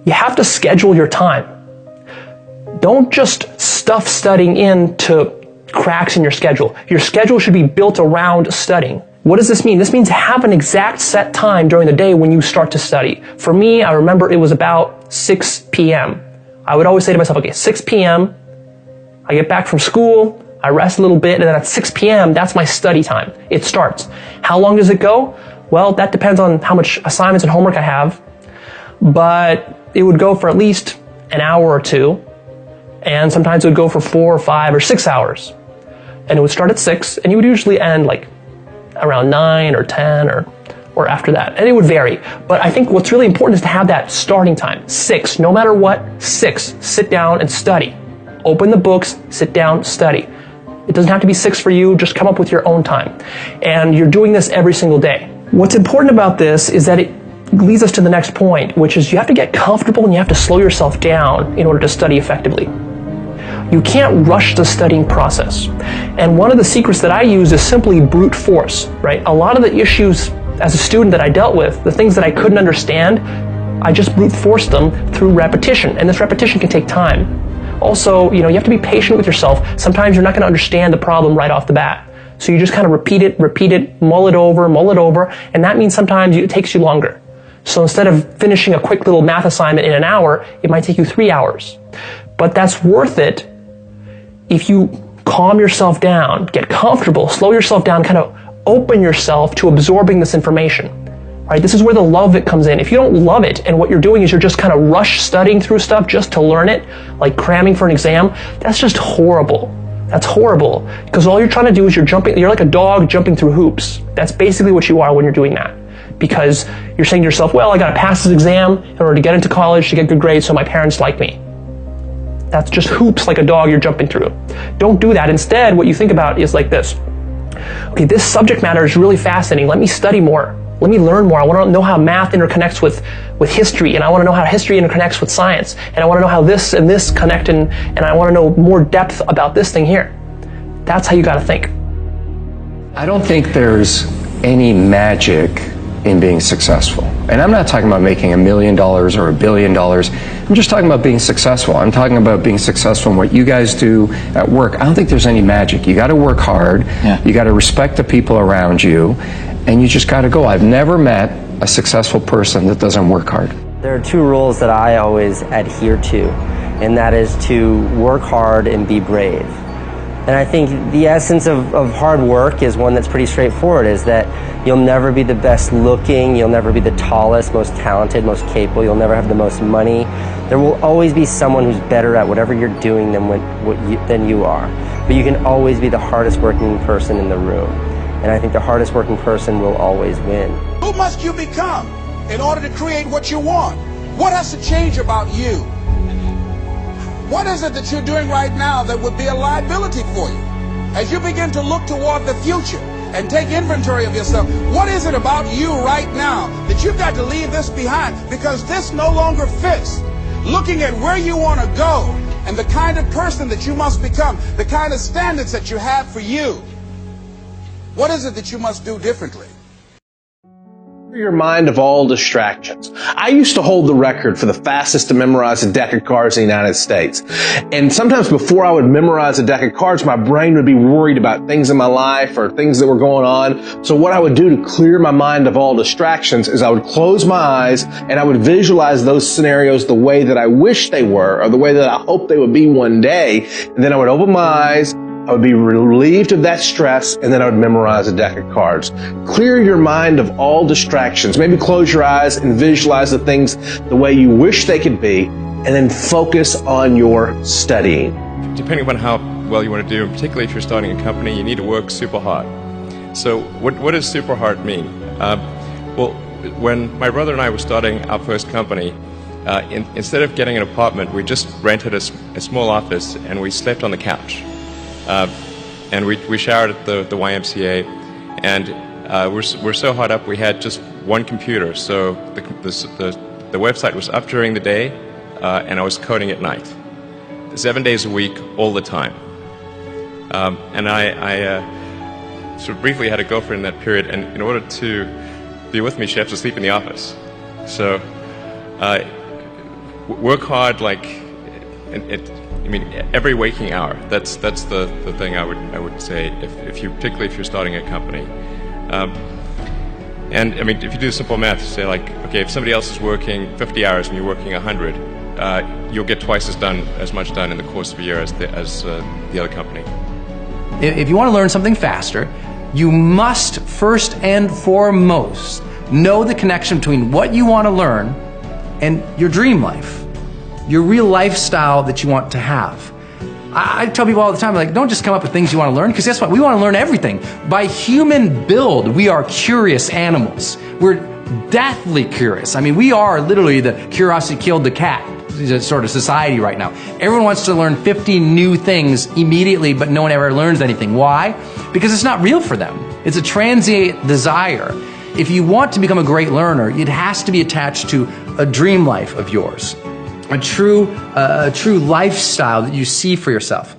You have to schedule your time. Don't just stuff studying into cracks in your schedule. Your schedule should be built around studying. What does this mean? This means have an exact set time during the day when you start to study. For me, I remember it was about 6 p.m. I would always say to myself, okay, 6 p.m., I get back from school, I rest a little bit, and then at 6 p.m., that's my study time. It starts. How long does it go? Well, that depends on how much assignments and homework I have, but it would go for at least an hour or two, and sometimes it would go for 4 or 5 or 6 hours. And it would start at 6, and you would usually end like around 9 or 10 or after that. And it would vary. But I think what's really important is to have that starting time. 6, no matter what, 6. Sit down and study. Open the books, sit down, study. It doesn't have to be 6 for you, just come up with your own time. And you're doing this every single day. What's important about this is that it leads us to the next point, which is you have to get comfortable and you have to slow yourself down in order to study effectively. You can't rush the studying process. And one of the secrets that I use is simply brute force, right? A lot of the issues as a student that I dealt with, the things that I couldn't understand, I just brute forced them through repetition. And this repetition can take time. Also, you have to be patient with yourself. Sometimes you're not going to understand the problem right off the bat. So you just kind of repeat it, mull it over, and that means sometimes it takes you longer. So instead of finishing a quick little math assignment in an hour, it might take you 3 hours. But that's worth it if you calm yourself down, get comfortable, slow yourself down, kind of open yourself to absorbing this information. Right? This is where the love of it comes in. If you don't love it and what you're doing is you're just kind of rush studying through stuff just to learn it, like cramming for an exam, that's just horrible. That's horrible. Because all you're trying to do is you're like a dog jumping through hoops. That's basically what you are when you're doing that. Because you're saying to yourself, well, I got to pass this exam in order to get into college, to get good grades so my parents like me. That's just hoops like a dog you're jumping through. Don't do that. Instead, what you think about is like this. Okay, this subject matter is really fascinating. Let me study more. Let me learn more. I want to know how math interconnects with history, and I want to know how history interconnects with science, and I want to know how this and this connect, and I want to know more depth about this thing here. That's how you got to think. I don't think there's any magic in being successful. And I'm not talking about making $1 million or $1 billion. I'm just talking about being successful. I'm talking about being successful in what you guys do at work. I don't think there's any magic. You got to work hard. Yeah. You got to respect the people around you, and you just got to go. I've never met a successful person that doesn't work hard. There are 2 rules that I always adhere to, and that is to work hard and be brave. And I think the essence of hard work is one that's pretty straightforward, is that you'll never be the best looking, you'll never be the tallest, most talented, most capable, you'll never have the most money. There will always be someone who's better at whatever you're doing than you are. But you can always be the hardest working person in the room. And I think the hardest working person will always win. Who must you become in order to create what you want? What has to change about you? What is it that you're doing right now that would be a liability for you? As you begin to look toward the future and take inventory of yourself, what is it about you right now that you've got to leave this behind because this no longer fits? Looking at where you want to go and the kind of person that you must become, the kind of standards that you have for you. What is it that you must do differently? Your mind of all distractions. I used to hold the record for the fastest to memorize a deck of cards in the United States. And sometimes before I would memorize a deck of cards, my brain would be worried about things in my life or things that were going on. So what I would do to clear my mind of all distractions is I would close my eyes and I would visualize those scenarios the way that I wish they were or the way that I hope they would be one day. And then I would open my eyes, I would be relieved of that stress, and then I would memorize a deck of cards. Clear your mind of all distractions. Maybe close your eyes and visualize the things the way you wish they could be, and then focus on your studying. Depending upon how well you want to do, particularly if you're starting a company, you need to work super hard. So what does super hard mean? Well, when my brother and I were starting our first company, instead of getting an apartment, we just rented a small office and we slept on the couch. And we showered at the YMCA, and we're so hot up we had just one computer, so the website was up during the day, and I was coding at night, 7 days a week, all the time. And I sort of briefly had a girlfriend in that period, and in order to be with me, she had to sleep in the office. So work hard, like, I mean, every waking hour. That's the thing I would say, particularly if you're starting a company. And I mean, if you do simple math, you say like, okay, if somebody else is working 50 hours and you're working 100, you'll get twice as much done in the course of a year as the other company. If you want to learn something faster, you must first and foremost know the connection between what you want to learn and your dream life, your real lifestyle that you want to have. I tell people all the time, like, don't just come up with things you want to learn, because guess what? We want to learn everything. By human build, we are curious animals. We're deathly curious. I mean, we are literally the curiosity killed the cat sort of society right now. Everyone wants to learn 50 new things immediately, but no one ever learns anything. Why? Because it's not real for them. It's a transient desire. If you want to become a great learner, it has to be attached to a dream life of yours. A true lifestyle that you see for yourself.